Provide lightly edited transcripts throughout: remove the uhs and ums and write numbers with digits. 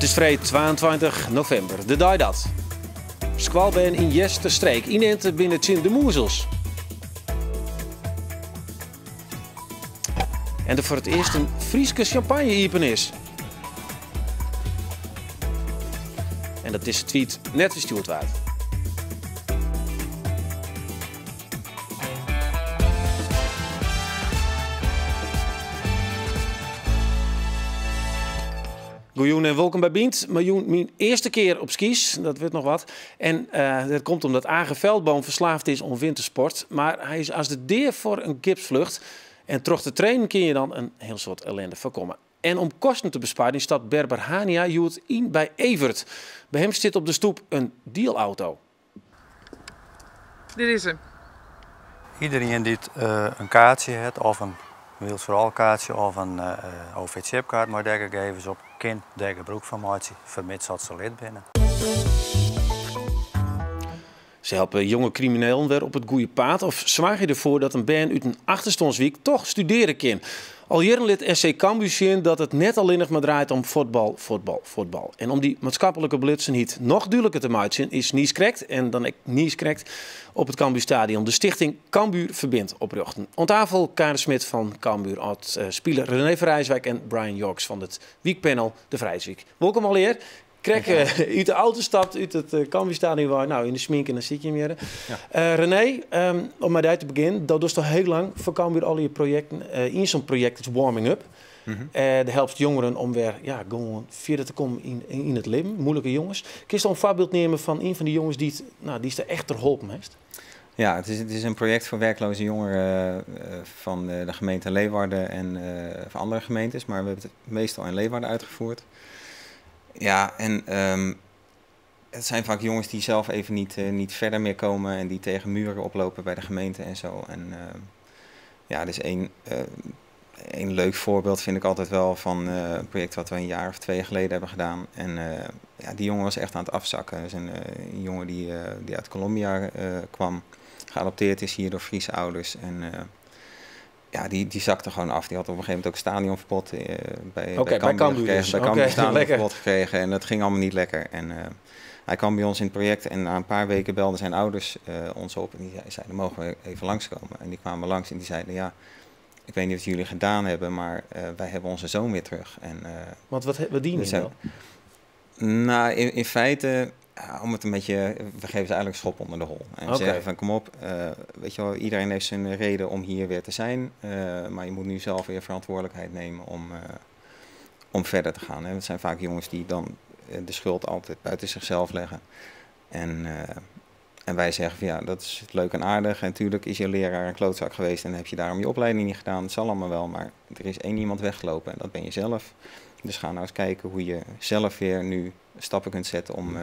Het is vrijdag 22 november, de dag dat. Squalben in Jesterstreek, inente binnen Tjin de Moezels. En er voor het eerst een Frieske champagne-iepen is. En dat is het tweet net verstuurd waard. Goejoen en welkom bij Bient. Mijn eerste keer op skis, dat wordt nog wat. En dat komt omdat Aage Veldboom verslaafd is om wintersport. Maar hij is als de deer voor een gipsvlucht. En troch de trainen kun je dan een heel soort ellende voorkomen. En om kosten te besparen in stad Berber Hania joert in bij Evert. Bij hem zit op de stoep een dealauto. Dit is hem. Iedereen die een kaartje heeft, of een Wheels for All kaartje of een OV-chipkaart, maar daar geven ze op kind broekformatie, vermits dat ze lid binnen. Ze helpen jonge criminelen weer op het goede pad of zwaag je ervoor dat een band uit een achterstandsweek toch studeren kan. Al jaren lid SC Cambuur zien dat het net alleen nog maar draait om voetbal, voetbal, voetbal. En om die maatschappelijke blitsen niet nog duidelijker te maken is Nies Krekt en dan ik Nies Krekt op het Cambuurstadion de stichting Cambuur Verbindt oprichten. Aan tafel Karen Smit van Cambuur, oud-speler René Vrijswijk en Brian Yorks van het weekpanel De Vrijswijk. Welkom alleer. Krek uit de auto stapt, uit het Cambuurstadion waar, nou in de smink en dan zit je hem weer. Ja. René, om met daar te beginnen, dat is toch heel lang voor Cambuur al je projecten. In zo'n project is warming up. Dat helpt jongeren om weer gewoon verder te komen in het leven, moeilijke jongens. Kun je een voorbeeld nemen van een van die jongens die het er echt geholpen heeft? Ja, het is een project voor werkloze jongeren van de gemeente Leeuwarden en van andere gemeentes, maar we hebben het meestal in Leeuwarden uitgevoerd. Ja, en het zijn vaak jongens die zelf even niet verder meer komen en die tegen muren oplopen bij de gemeente en zo. En er is één leuk voorbeeld vind ik altijd wel van een project wat we een jaar of 2 geleden hebben gedaan. En die jongen was echt aan het afzakken. Dat is een jongen die uit Colombia kwam, geadopteerd is hier door Friese ouders. En die zakte gewoon af. Die had op een gegeven moment ook stadionverbod bij Cambuur gekregen. Bij Cambuur stadionverbod gekregen en dat ging allemaal niet lekker. En hij kwam bij ons in het project en na een paar weken belden zijn ouders ons op. En die zeiden, mogen we even langskomen? En die kwamen langs en die zeiden, ja, ik weet niet wat jullie gedaan hebben, maar wij hebben onze zoon weer terug. En, want wat dienen ze dan? Nou, in feite, om het een beetje, we geven ze eigenlijk schop onder de hol. En zeggen van kom op, weet je wel, iedereen heeft zijn reden om hier weer te zijn. Maar je moet nu zelf weer verantwoordelijkheid nemen om verder te gaan. Hè. Het zijn vaak jongens die dan de schuld altijd buiten zichzelf leggen. En wij zeggen van ja, dat is leuk en aardig. En natuurlijk is je leraar een klootzak geweest en heb je daarom je opleiding niet gedaan. Het zal allemaal wel, maar er is één iemand weggelopen en dat ben je zelf. Dus ga nou eens kijken hoe je zelf weer nu stappen kunt zetten om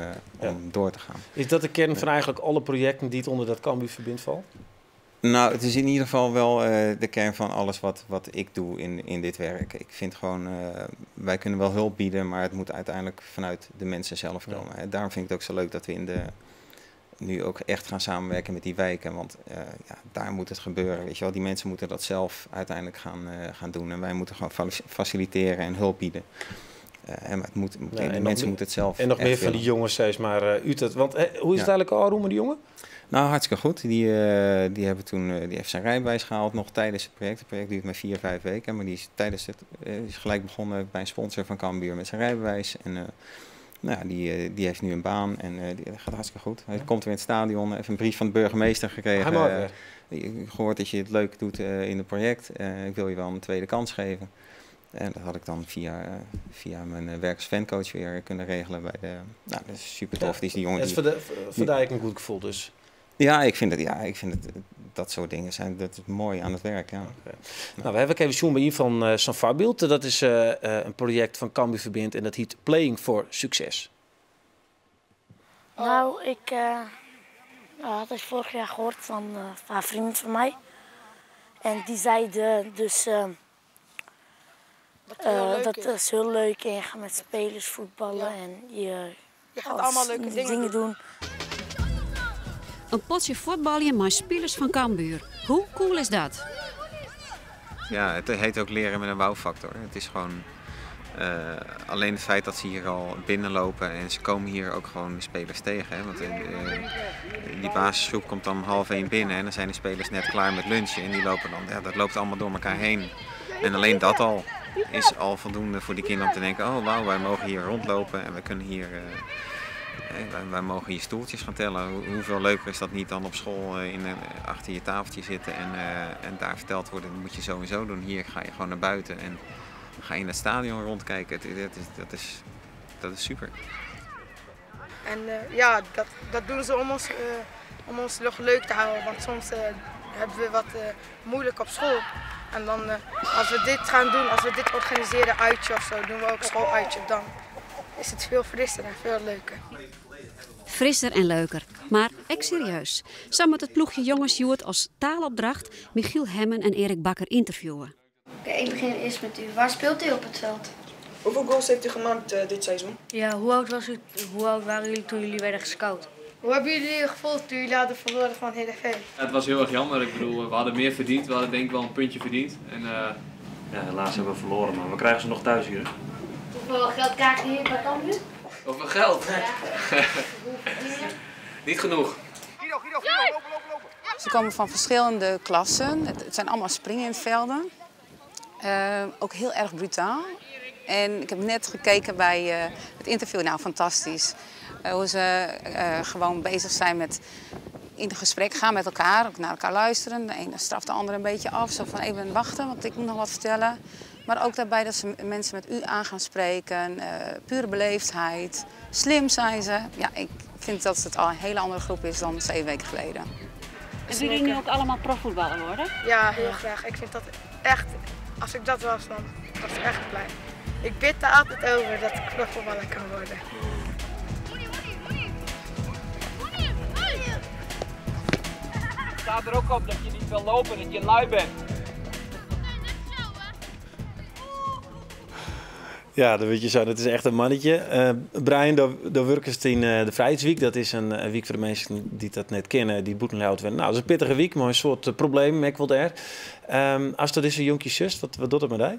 door te gaan. Is dat de kern van eigenlijk alle projecten die het onder dat Cambuur Verbindt valt? Nou, het is in ieder geval wel de kern van alles wat ik doe in dit werk. Ik vind gewoon, wij kunnen wel hulp bieden, maar het moet uiteindelijk vanuit de mensen zelf komen. Ja. Daarom vind ik het ook zo leuk dat we nu ook echt gaan samenwerken met die wijken. Want daar moet het gebeuren. Weet je wel. Die mensen moeten dat zelf uiteindelijk gaan doen. En wij moeten gewoon faciliteren en hulp bieden. En de mensen moeten het zelf. En nog meer van die jongens, zeg maar, uit het. Want hoe is het eigenlijk al, Roemen, die jongen? Nou, hartstikke goed. Die heeft zijn rijbewijs gehaald nog tijdens het project. Het project duurt maar 4-5 weken. Maar die is is gelijk begonnen bij een sponsor van Cambuur met zijn rijbewijs. En die heeft nu een baan en die gaat hartstikke goed. Hij komt weer in het stadion, heeft een brief van de burgemeester gekregen. Ik gehoord dat je het leuk doet in het project. Ik wil je wel een tweede kans geven. En dat had ik dan via mijn werk als fancoach weer kunnen regelen bij de. Nou, dat is super tof. Die jongen. Dat is voor een goed gevoel dus. Ja, ik vind het dat soort dingen zijn. Dat is mooi aan het werk. Ja. Okay. Nou, we hebben even zo'n bij van zo'n voorbeeld. Dat is een project van Cambuur Verbindt en dat heet Playing for Succes. Nou, ik had het vorig jaar gehoord van een vriend van mij. En die zeiden dus dat is heel leuk en je gaat met spelers voetballen en je gaat allemaal leuke dingen doen. Een potje voetballen met spelers van Cambuur. Hoe cool is dat? Ja, het heet ook leren met een wow-factor. Het is gewoon alleen het feit dat ze hier al binnenlopen en ze komen hier ook gewoon de spelers tegen. Hè? Want die basisgroep komt dan 12:30 binnen en dan zijn de spelers net klaar met lunchen en die lopen dan, ja, dat loopt allemaal door elkaar heen. En alleen dat al is al voldoende voor die kinderen om te denken, oh wauw, wij mogen hier rondlopen en we kunnen hier... wij mogen hier stoeltjes gaan tellen. Hoeveel leuker is dat niet dan op school achter je tafeltje zitten en daar verteld worden, dat moet je zo en zo doen. Hier ga je gewoon naar buiten en ga je in het stadion rondkijken. Dat is super. En ja, dat doen ze om ons nog leuk te houden. Want soms hebben we wat moeilijk op school. En dan als we dit gaan doen, als we dit organiseren, uitje of zo, doen we ook schooluitje, dan is het veel frisser en veel leuker. Frisser en leuker, maar echt serieus. Samen met het ploegje jongens Joert als taalopdracht Michiel Hemmen en Erik Bakker interviewen. Oké, ik begin eerst met u. Waar speelt u op het veld? Hoeveel goals heeft u gemaakt dit seizoen? Ja, hoe oud waren jullie toen jullie werden gescout? Hoe hebben jullie gevoeld toen jullie hadden verloren van Heerenveen? Het was heel erg jammer. Ik bedoel, we hadden meer verdiend. We hadden denk ik wel een puntje verdiend. En, ja, helaas hebben we verloren, maar we krijgen ze nog thuis hier. Hoeveel geld krijg je hier bij Cambuur? Hoeveel geld? Ja. Niet genoeg. Ze komen van verschillende klassen. Het zijn allemaal springvelden. Ook heel erg brutaal. En ik heb net gekeken bij het interview. Nou, fantastisch. Hoe ze gewoon bezig zijn met in gesprek gaan met elkaar. Ook naar elkaar luisteren. De ene straft de andere een beetje af. Zo van even wachten, want ik moet nog wat vertellen. Maar ook daarbij dat ze mensen met u aan gaan spreken. Pure beleefdheid. Slim zijn ze. Ja, ik vind dat het al een hele andere groep is dan 7 weken geleden. En willen jullie nu ook allemaal profvoetballer worden? Ja, heel graag. Ik vind dat echt, als ik dat was, dan was ik echt blij. Ik bid er altijd over dat ik profvoetballer kan worden. Het staat er ook op dat je niet wil lopen, dat je lui bent. Ja, dat weet je zo. Dat is echt een mannetje. Brian, daar werken ze in de Vrijheidsweek. Dat is een week voor de mensen die dat net kennen, die boetenhoud werden. Nou, dat is een pittige week, maar een soort probleem, merk wel daar. Als dat is een jonkje zus, wat doet het met jij?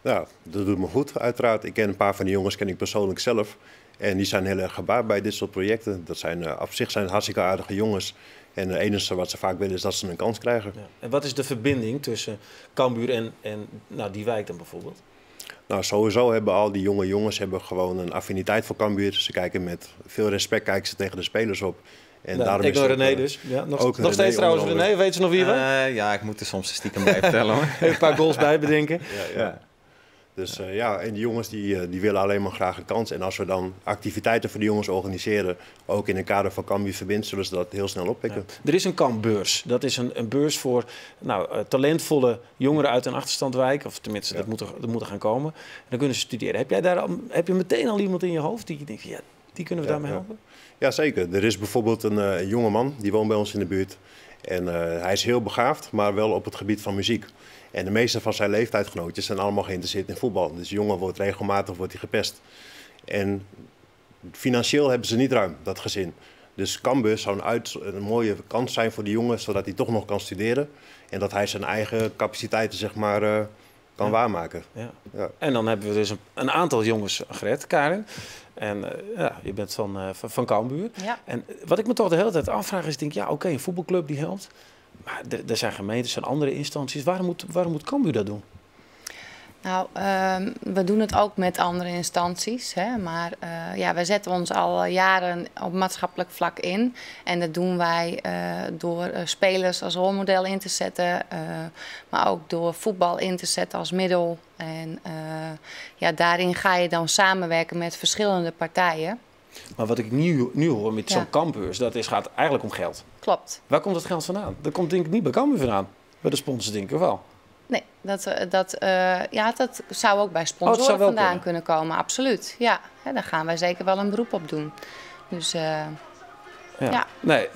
Nou, dat doet me goed, uiteraard. Ik ken een paar van die jongens ken ik persoonlijk zelf. En die zijn heel erg gebaat bij dit soort projecten. Dat zijn op zich zijn hartstikke aardige jongens. En het enige wat ze vaak willen is dat ze een kans krijgen. Ja. En wat is de verbinding tussen Cambuur en nou, die wijk dan bijvoorbeeld? Nou, sowieso hebben al die jonge jongens gewoon een affiniteit voor Cambuur. Ze kijken met veel respect kijken ze tegen de spelers op. En daarom ik nog René dus. Ja, nog steeds trouwens René, weet ze nog wie we? Ja, ik moet er soms stiekem bij vertellen. Even een paar goals bij bedenken. Ja. Dus ja, en die jongens die willen alleen maar graag een kans. En als we dan activiteiten voor die jongens organiseren, ook in het kader van Cambuur Verbindt, zullen ze dat heel snel oppikken. Ja. Er is een kampbeurs. Dat is een beurs voor talentvolle jongeren uit een achterstandwijk. Of tenminste, dat moet er gaan komen. En dan kunnen ze studeren. Heb je meteen al iemand in je hoofd die je denkt, ja, die kunnen we daarmee helpen? Ja, zeker. Er is bijvoorbeeld een jonge man, die woont bij ons in de buurt. En hij is heel begaafd, maar wel op het gebied van muziek. En de meeste van zijn leeftijdsgenootjes zijn allemaal geïnteresseerd in voetbal. Dus de jongen wordt regelmatig gepest. En financieel hebben ze niet ruim, dat gezin. Dus Cambuur zou een mooie kans zijn voor die jongen, zodat hij toch nog kan studeren. En dat hij zijn eigen capaciteiten zeg maar, kan waarmaken. Ja. Ja. En dan hebben we dus een aantal jongens gered, Karin. En je bent van Cambuur. Ja. En wat ik me toch de hele tijd afvraag is, denk ja, oké, een voetbalclub die helpt. Maar er zijn gemeentes, er zijn andere instanties. Waarom moet Cambuur dat doen? Nou, we doen het ook met andere instanties. Hè? Maar wij zetten ons al jaren op maatschappelijk vlak in. En dat doen wij door spelers als rolmodel in te zetten. Maar ook door voetbal in te zetten als middel. En daarin ga je dan samenwerken met verschillende partijen. Maar wat ik nu hoor met zo'n campus, gaat eigenlijk om geld. Klopt. Waar komt het geld vandaan? Dat komt denk ik niet bij Cambuur vandaan. Bij de sponsors denk ik, of wel? Nee, dat zou ook bij sponsoren vandaan kunnen komen, absoluut. Ja, daar gaan wij zeker wel een beroep op doen. Dus ja. Nee,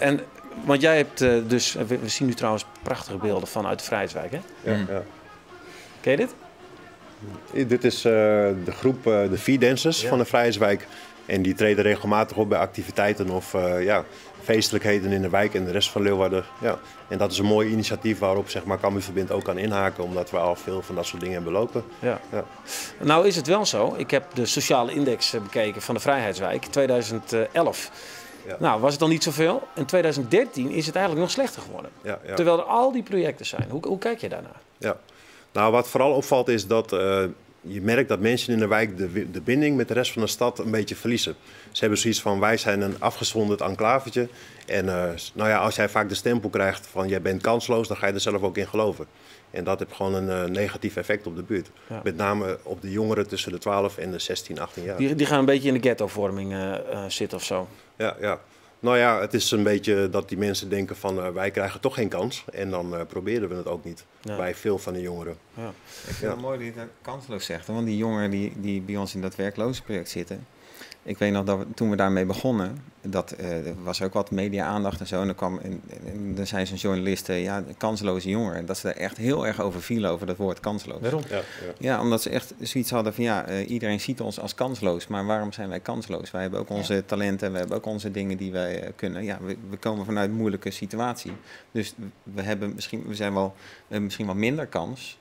want jij hebt dus, we zien nu trouwens prachtige beelden vanuit de Vrijheidswijk, hè? Ja. Ken je dit? Dit is de groep, de 4 dancers van de Vrijheidswijk. En die treden regelmatig op bij activiteiten of feestelijkheden in de wijk en de rest van Leeuwarden. Ja. En dat is een mooi initiatief waarop zeg maar, Cambuurverband ook kan inhaken, omdat we al veel van dat soort dingen hebben lopen. Ja. Ja. Nou is het wel zo, ik heb de sociale index bekeken van de Vrijheidswijk 2011. Ja. Nou, was het dan niet zoveel? In 2013 is het eigenlijk nog slechter geworden. Ja, ja. Terwijl er al die projecten zijn. Hoe kijk je daarnaar? Ja. Nou, wat vooral opvalt is dat je merkt dat mensen in de wijk de binding met de rest van de stad een beetje verliezen. Ze hebben zoiets van, wij zijn een afgezonderd enclavetje. En als jij vaak de stempel krijgt van, jij bent kansloos, dan ga je er zelf ook in geloven. En dat heeft gewoon een negatief effect op de buurt. Ja. Met name op de jongeren tussen de 12 en de 16, 18 jaar. Die gaan een beetje in de ghettovorming zitten of zo. Ja, ja. Nou ja, het is een beetje dat die mensen denken van wij krijgen toch geen kans. En dan proberen we het ook niet bij veel van de jongeren. Ja. Ik vind het mooi dat je dat kansloos zegt. Want die jongeren die bij ons in dat werklozenproject zitten. Ik weet nog dat toen we daarmee begonnen, er was ook wat media-aandacht en zo. En dan zei zo'n journalist, kansloze jongeren. Dat ze daar echt heel erg over vielen, over dat woord kansloos. Waarom? Ja, omdat ze echt zoiets hadden van iedereen ziet ons als kansloos. Maar waarom zijn wij kansloos? Wij hebben ook onze talenten, we hebben ook onze dingen die wij kunnen. Ja, we komen vanuit een moeilijke situatie. Dus we hebben misschien wel minder kans.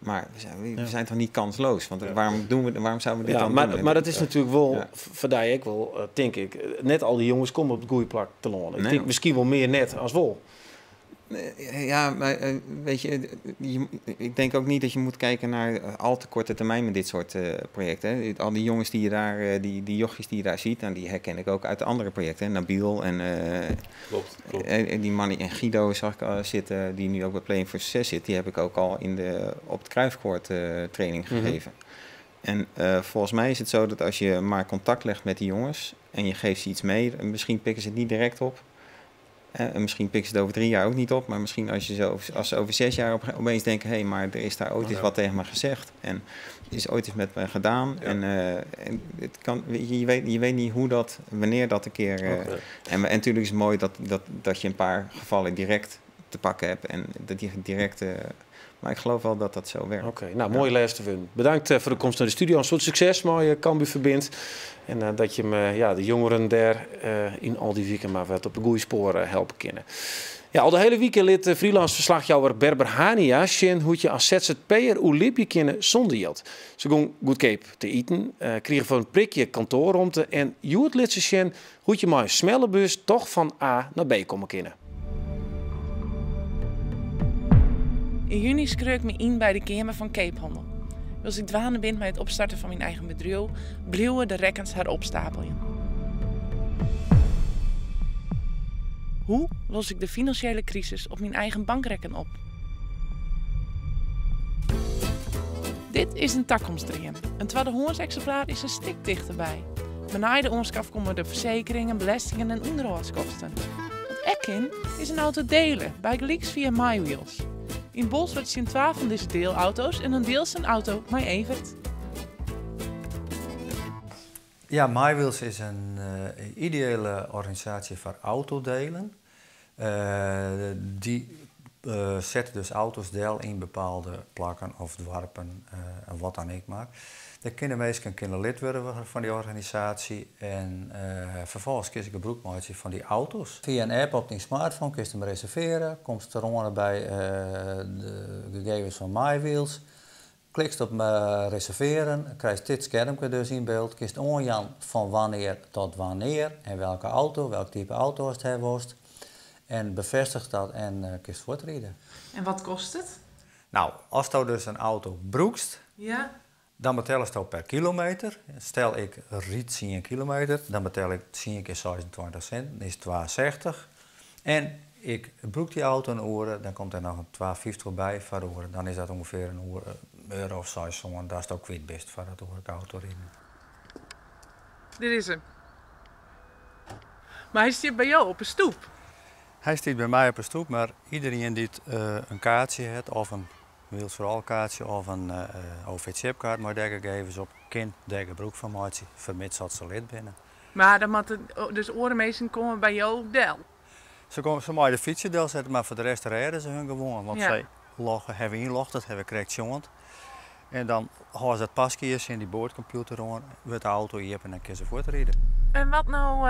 Maar we zijn toch niet kansloos? Want waarom zouden we dit dan doen? Maar dat is natuurlijk wel, vandaar ik wel, denk ik. Net al die jongens komen op het goede plak te lonen. Ik denk misschien wel meer net als wol. Ja, maar weet je, ik denk ook niet dat je moet kijken naar al te korte termijn met dit soort projecten. Hè. Al die jongens die je daar, die jochies die je daar ziet, nou, die herken ik ook uit de andere projecten. Hè. Nabil en klopt. En die man en Guido zag ik zitten, die nu ook bij Playing for Success zit. Die heb ik ook al op het Kruifkoord training gegeven. En volgens mij is het zo dat als je maar contact legt met die jongens en je geeft ze iets mee, misschien pikken ze het niet direct op. En misschien pikken ze het over 3 jaar ook niet op. Maar misschien als ze over 6 jaar opeens denken, maar er is daar ooit eens wat tegen me gezegd. En er is ooit eens met me gedaan. Ja. En het kan, je weet niet wanneer dat een keer... En natuurlijk is het mooi dat je een paar gevallen direct te pakken hebt. En dat je direct... maar ik geloof wel dat dat zo werkt. Oké, nou mooi les te vinden. Bedankt voor de komst naar de studio. Een soort succes, mooi Cambuurverband. En dat je de jongeren daar in al die weken maar wat op de goede sporen helpen kunnen. Ja, al de hele week liet freelance verslagjouwer Berber Hania zien hoe je als ZZP'er hoe liep je kunnen zonder geld. Ze gingen goedkoop te eten, kregen voor een prikje kantoorruimte en Joet liet ze zien hoe je maar een snelle bus toch van A naar B komen kunnen. In juni schreef ik me in bij de Kamer van Keephandel. Als ik dwaande ben met het opstarten van mijn eigen bedrijf, bleven de rekkens haar opstapelen. Hoe los ik de financiële crisis op mijn eigen bankrekken op? Dit is een takkomstream. Een tweede hoorns-exemplaar is een stik dichterbij. Na de oorskaf komen de verzekeringen, belastingen en onderhoudskosten. Het ekkin is een auto delen, bij gelijks via MyWheels. In Bolsward zien 12 van deze deelauto's en een deel zijn auto met Evert. Ja, MyWheels is een ideale organisatie voor autodelen. Die zetten dus auto's deel in bepaalde plakken of dorpen en wat dan ook maar. De kindermeisjes kunnen lid worden van die organisatie en vervolgens kun je gebruik maken van die auto's. Via een app op je smartphone kun je hem reserveren, komt er bij de gegevens van MyWheels. Klikst op reserveren, krijg je dit schermpje dus in beeld. Kiest onjan van wanneer tot wanneer en welke auto, welk type auto het hebben. En bevestigt dat en kiest voortrijden. En wat kost het? Nou, als je dus een auto broekst, dan betaal je per kilometer. Stel ik riet 10 kilometer, dan betaal ik 10 keer 26 cent, dat is 2,60. En ik broek die auto een uur, dan komt er nog een 2,50 bij voor uur. Dan is dat ongeveer een euro of 6, dat is ook kwijt best voor dat auto rijden. Dit is hem. Maar hij zit bij jou op een stoep? Hij staat bij mij op een stoep, maar iedereen die een kaartje heeft, of een Wheels for All kaartje, of een OV-chipkaart, maar daar gegevens op, kind daar gebruik van maken, vermits dat ze lid binnen. Maar dan moeten dus orenmeesten komen bij jou deel? Ze maken de fietsen deel zetten, maar voor de rest rijden ze hun gewoon, want zij hebben inlogd, dat hebben we correct jongen. En dan gaan ze het pasje in die boordcomputer aan, wordt de auto hier en dan kun je voortrijden. En wat nou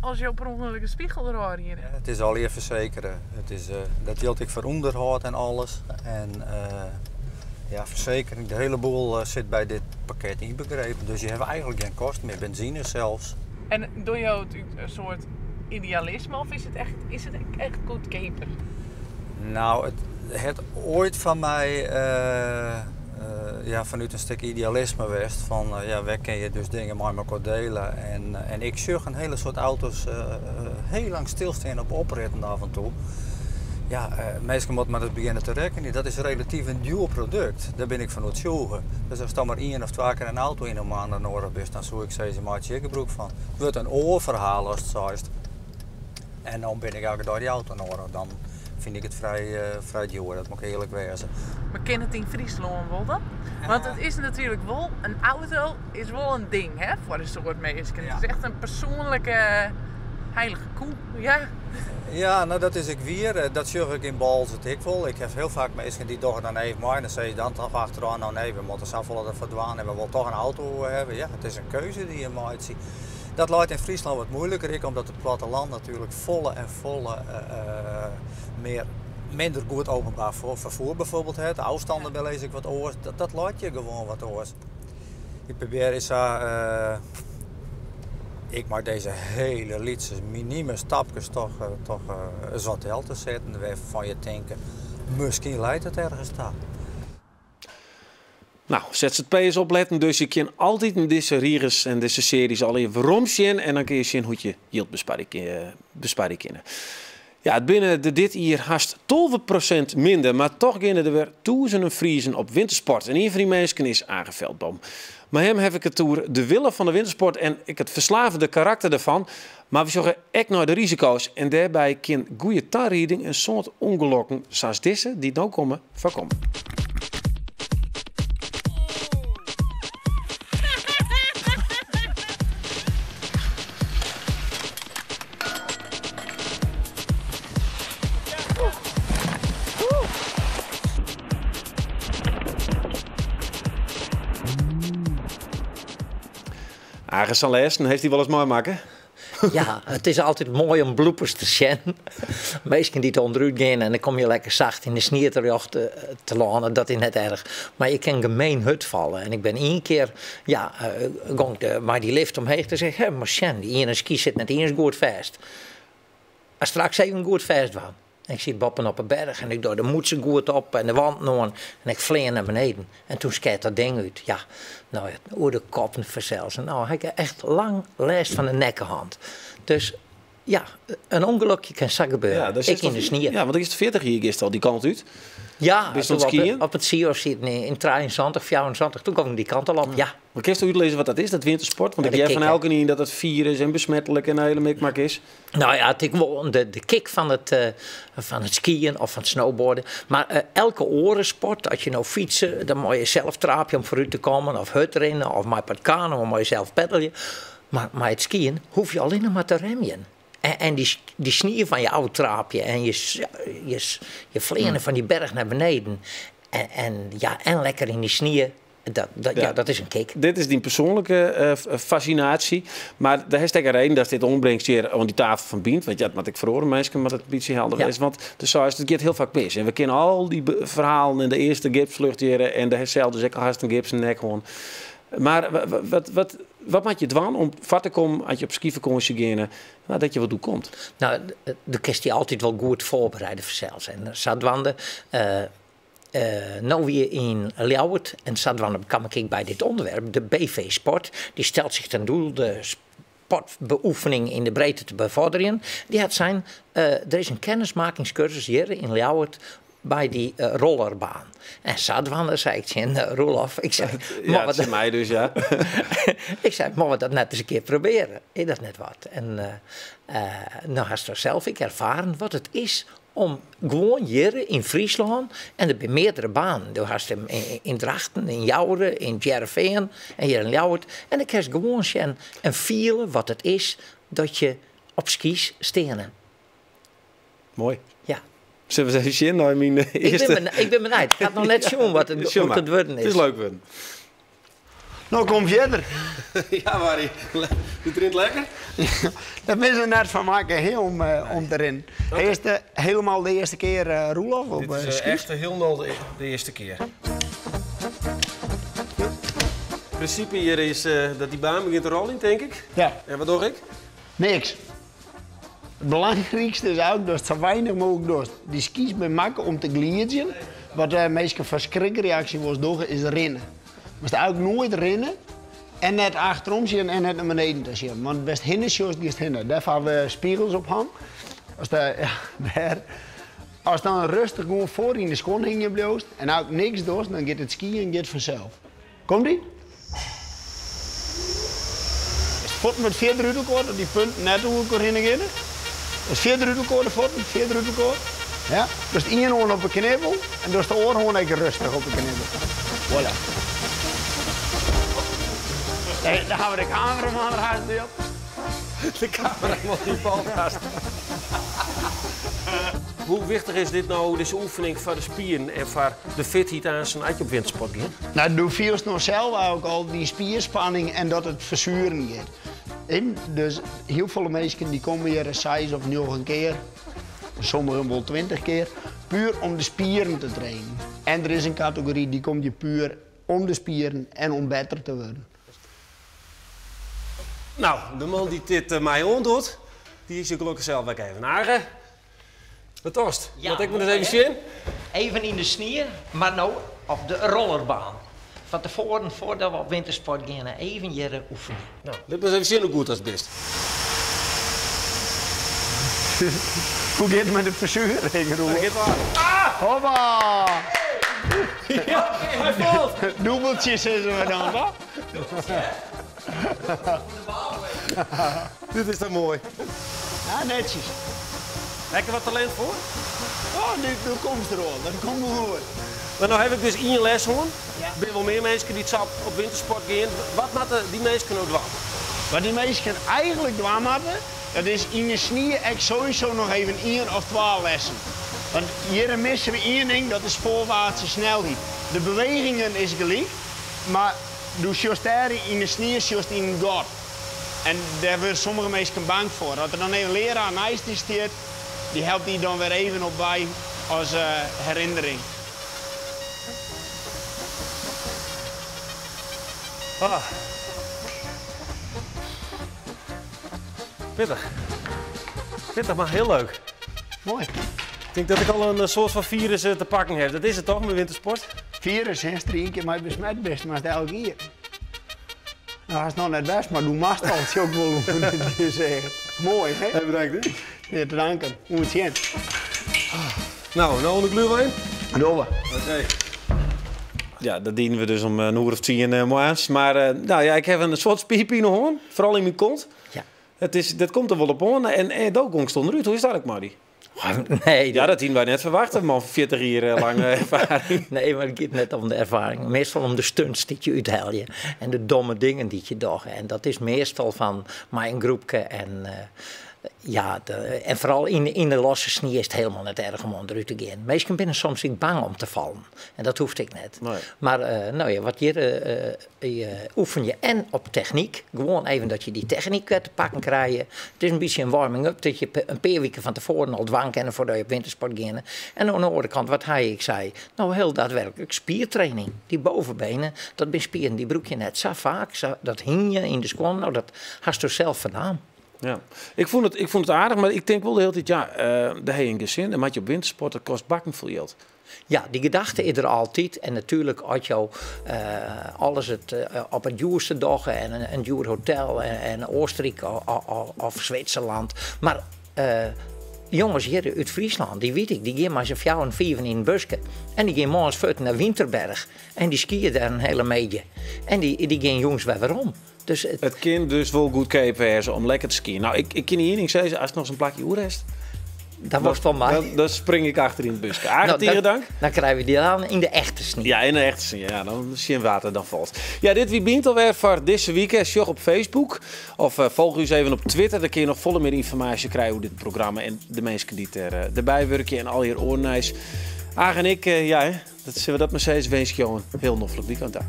als je op een ongeluk een spiegel eruit hier? Het is al hier verzekeren. Dat geldt ik voor onderhoud en alles. En verzekering, de hele boel zit bij dit pakket inbegrepen. Dus je hebt eigenlijk geen kost meer, benzine zelfs. En doe je een soort idealisme of is het echt goedkoper? Nou, het ooit van mij vanuit een stuk idealisme geweest. Van waar kun je dus dingen met elkaar delen. En ik zag een hele soort auto's heel lang stilstaan op opritten af en toe. Ja, meestal moet men het beginnen te rekenen. Dat is relatief een duur product. Daar ben ik van uitzoeken. Dus als je dan maar 1 of 2 keer een auto in een maand nodig is, dan zou ik zeggen, maak je broek van. Het wordt een oorverhaal als het zegt. En dan ben ik eigenlijk door die auto nodig. Dan vind ik het vrij duur, dat moet ik eerlijk wezen. Maar ken het in Friesland wel dan? Want het is natuurlijk wel, een auto is wel een ding hè, voor een soort mensen. Het is echt een persoonlijke heilige koe, ja. Ja, nou dat is ik weer. Dat zorg ik in Bals het ik wel. Ik heb heel vaak mensen die toch dan even maar dan zeg je dan toch achteraan, nou nee, we moeten zelf dat verdwaan en we willen toch een auto hebben. Ja, het is een keuze die je maakt. Dat lijkt in Friesland wat moeilijker, omdat het platteland natuurlijk volle minder goed openbaar vervoer bijvoorbeeld heeft. De afstanden belees ik wat oors. Dat lijkt je gewoon wat oors. Ik probeer eens ik maak deze hele liedjes, minieme stapjes toch eens wat hel te zetten. Waarvan je denkt, misschien leidt het ergens daar. Nou, ZZP'ers opletten, dus je kan altijd in deze reeks en deze series al even romzien en dan kun je zien hoe je yield besparen kunnen. Ja, het binnen dit jaar haast 12% minder, maar toch gaan er weer duizenden Friesen op wintersport. En een van die mensen is Aage Veldboom. Maar hem heb ik het door de willen van de wintersport en ik het verslavende karakter ervan. Maar we zorgen echt naar de risico's en daarbij kan goede taarrieding een soort ongelukken zoals deze die nou komen voorkomen. Aage zal lezen, heeft hij wel eens mooi maken? Ja, het is altijd mooi om bloepers te zien. Meesten die het onderuit gaan en dan kom je lekker zacht in de sneeuw terecht te landen, dat is net erg. Maar je kan gemeen hut vallen. En ik ben 1 keer, maar die lift omheen te zeggen, hé, maar Sjen, die ene ski zit net eens goed vast. Als straks even goed vast was. En ik zit boppen op een berg en ik doe de moedse goed op en de wand nog en ik vlieg naar beneden. En toen skeert dat ding uit. Ja, nou, hoe de koppen verzelzen. Nou, ik heb echt lang last van de nekkenhand. Dus ja, een ongelukje kan zo gebeuren. Ja, ik in de sneeuw. Ja, want ik is 40 hier gisteren al die kant uit. Ja, op het Sio zit in 23, 24, toen kwam ik die kant al op, ja. Maar kun je uitlezen wat dat is, dat wintersport? Want ik heb van elke niet dat het virus en besmettelijk en een hele mikmak is. Nou ja, het is gewoon de kick van het skiën of van het snowboarden. Maar elke orensport, als je nou fietsen, dan moet je zelf traapje om vooruit te komen. Of hutrennen, of met het kano, dan moet je zelf peddelen. Maar het skiën hoef je alleen maar te remmen. En die sneeuw van je oude traapje en je vliegen van die berg naar beneden. En lekker in die sneeuw. Dat is een kick. Dit is die persoonlijke fascinatie. Maar daar is een reden dat dit onbrengt hier aan die tafel van Bient. Want ja, wat ik verhoren mensen, maar dat het beetje helder is. Want het gaat heel vaak mis. En we kennen al die verhalen in de eerste gipsvlucht hier. En de hetzelfde zeker haast een gips en nek gewoon. Maar wat maakt je dwan om vat te komen als je op skivakantie gaat, dat je wat doen komt? Nou, de kun je altijd wel goed voorbereiden voor zelfs. En Zadwande, nou weer in Ljouwert en Zadwande kwam ik bij dit onderwerp. De BV Sport, die stelt zich ten doel de sportbeoefening in de breedte te bevorderen. Die had zijn, er is een kennismakingscursus hier in Ljouwert bij die rollerbaan. En Zadwande zei ik tegen Roelof. Ik zei, ja, dat is mij dus, ja. Ik zei, mogen we dat net eens een keer proberen? Is dat net wat? En nou had je zelf ervaren wat het is om gewoon hier in Friesland, en er zijn meerdere banen. Je had hem in Drachten, in Jouren, in Jereveen en hier in Ljouwert. En dan kun je gewoon zien en voelen wat het is dat je op skis stenen. Mooi. Ja. Zullen we eens even zien naar mijn eerste... Ik ben benieuwd. Ik ga nog net zien wat het worden is. Het is leuk worden. Nou, kom verder. Ja, Marie. Doet erin lekker? Dat is er net van maken, heel om te rennen. Okay. Helemaal de eerste keer Roelof? Dit is echt helemaal de eerste keer. Het principe hier is dat die baan begint te rollen, denk ik. Ja. En wat doe ik? Niks. Het belangrijkste is ook dat zo weinig mogelijk door die skis bij maken om te glieden. Wat de meeste verschrikreactie was doen, is rennen. Maar het ook nooit rennen en net achterom zien en net naar beneden te zien. Want best hinnen zoals die is hinnen. Daar hebben we spiegels op hangen. Als dan rustig gewoon voor in de schoen hingen blijft en ook niks doet, dan gaat het skiën gaat vanzelf. Komt ie? Is het voet met 4 drudelkoord, dat die punt net hoe ik erin gaan. Is 4 drudelkoord de voet, 4 drudelkoord. Ja, dus het één oor op een knibbel en dus de oor gewoon even rustig op een knibbel. Voilà. Nee, dan gaan we de cameraman eruit doen. De cameraman die valt vast. Hoe wichtig is dit nou, deze oefening voor de spieren en voor de fitheid aan zo'n uitje op wintersport gaan? Nou, doe veel nog zelf ook al die spierspanning en dat het verzuren gaat. Dus heel veel mensen die komen hier 6 of 9 keer, sommigen wel 20 keer, puur om de spieren te trainen. En er is een categorie die komt je puur om de spieren en om beter te worden. Nou, de man die dit mij doet, die is gelukkig zelf ook even nagen. Wat tost? Ja, wat ik me dus even zien? Even in de sneeuw, maar nou op de rollerbaan. Van tevoren, voordat we op wintersport gaan, even hier oefenen. Nou, laten we eens even zien hoe goed dat is best. Hoe gaat het met de verzuring, Roel? Dat gaat wel. Hoppa! Ja, hij valt! Dubbeltjes is we dan, toch? Dit is dan mooi. Ja, netjes. Heb je wat talent voor? Oh, nu komt het er al. Dat komt wel goed. Maar nou heb ik dus 1 les hoor. Ja. Er zijn wel meer mensen die op wintersport gaan. Wat moeten die mensen nou doen? Wat die mensen eigenlijk doen moeten, dat is in de sneeuw sowieso nog even 1 of 2 lessen. Want hier missen we 1 ding, dat is voorwaartse snelheid. De bewegingen is gelijk, maar doe justeren in de sneeuw, just in het gat. En daar worden sommige mensen bang voor. Dat er dan een leraar naast die staat, die helpt die dan weer even op bij als herinnering. Ah. Pittig. Pittig, maar heel leuk. Mooi. Ik denk dat ik al een soort van virus te pakken heb. Dat is het toch, met wintersport? Virus, hè? 3 keer maar besmet best, maar het elke keer. Nou, dat is nog net best, maar doe mast als je ook wil zeggen. Mooi, hè? Hey, bedankt, hè? Ja, te danken. Hoe het zien. Nou een gluwijn? Doe. Oké. Ja, dat dienen we dus om een uur of 10 maand. Maar nou ja, ik heb een soort spierpijn hoor, vooral in mijn kont. Ja. Dat komt er wel op aan. En de opkomst stond eruit. Hoe is dat ook, Marie? Nee. Ja, dat hadden wij net verwacht, man. 40 jaar lange ervaring. Nee, maar het gaat net om de ervaring. Meestal om de stunts die je uithaalt en de domme dingen die je doet. En dat is meestal van mijn groepje en... Ja, en vooral in de losse sneeuw is het helemaal niet erg om onderuit te gaan. Meestal ben ik soms bang om te vallen. En dat hoeft ik net. Nee. Maar nou ja, wat hier oefen je en op techniek. Gewoon even dat je die techniek te pakken krijgt. Het is een beetje een warming-up dat je een paar weken van tevoren al dwang kennen voordat je op wintersport gaat. En aan de andere kant, wat ik zei, nou heel daadwerkelijk spiertraining. Die bovenbenen, dat ben spieren, die broek je net zo vaak. Dat hing je in de schoen, nou dat hast je zelf vandaan. Ja, ik vond het aardig, maar ik denk wel de hele tijd, ja, daar heb je een gezin. En wat je op wintersport, dat kost bakken veel geld. Ja, die gedachte is er altijd. En natuurlijk had je alles op het duurste dag en een duur hotel en Oostenrijk of Zwitserland. Maar jongens hier uit Friesland, die weet ik, die gaan maar z'n 4 en 5 in een busje. En die gaan morgens voort naar Winterberg. En die skiën daar een hele meedje. En die gaan jongens weer om. Dus het kind dus wel goed KPS om lekker te skiën. Nou, ik ken hier niet zeggen, als het nog zo'n plakje oer is. Dat was van mij. Dan spring ik achter in het busje. Argentieren dank. Dan krijgen we die dan in de echte sneeuw. Ja, in de echte sneeuw. Ja, dan zie je water dan valt. Ja, dit wie bent alweer voor deze week. Sjog op Facebook. Of volg u eens even op Twitter. Dan kun je nog volle meer informatie krijgen hoe dit programma en de mensen die erbij werken en al je oornijs. Aag en ik, dat zullen we dat maar steeds wens, jongen. Heel noffelijk weekend daar.